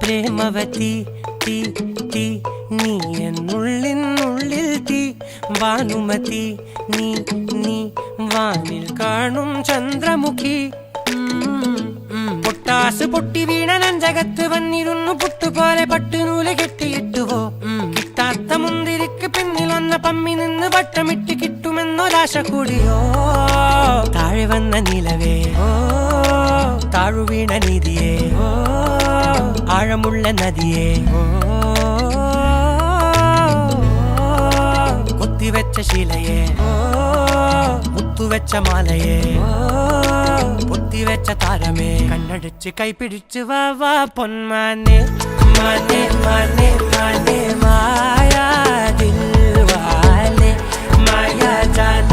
പ്രേമവതി തീ തീ നീ എന്നുള്ളിൽ തീ ഭാനുമതി നീ നീ വാനിൽ കാണും ചന്ദ്രമുഖി പൊട്ടാസ് പൊട്ടി വീണ നെഞ്ചകത്ത് വന്നിരുന്നു പുട്ടുപോലെ പട്ടുനൂല് കെട്ടിയിട്ടുവോ കിട്ടാത്ത മുന്തിരിക്ക് പിന്നിൽ വന്ന പമ്മി നിന്ന് വട്ടമിട്ട് കിട്ടുമെന്നൊരാശ കൂടിയോ താഴെ വന്ന നിലവേ താഴു വീണ നിധിയേ ആഴമുള്ള നദിയേ കൊത്തിവെച്ച ശിലയേ മുത്തുവെച്ച മാലയേ പൊത്തിവെച്ച താരമേ കണ്ണടിച്ച് കൈപിടിച്ച് വാ വാ പൊന്മാനെ മാനെ മാനെ മാനെ മായാ ദിൽവാലെ മായാ ജാല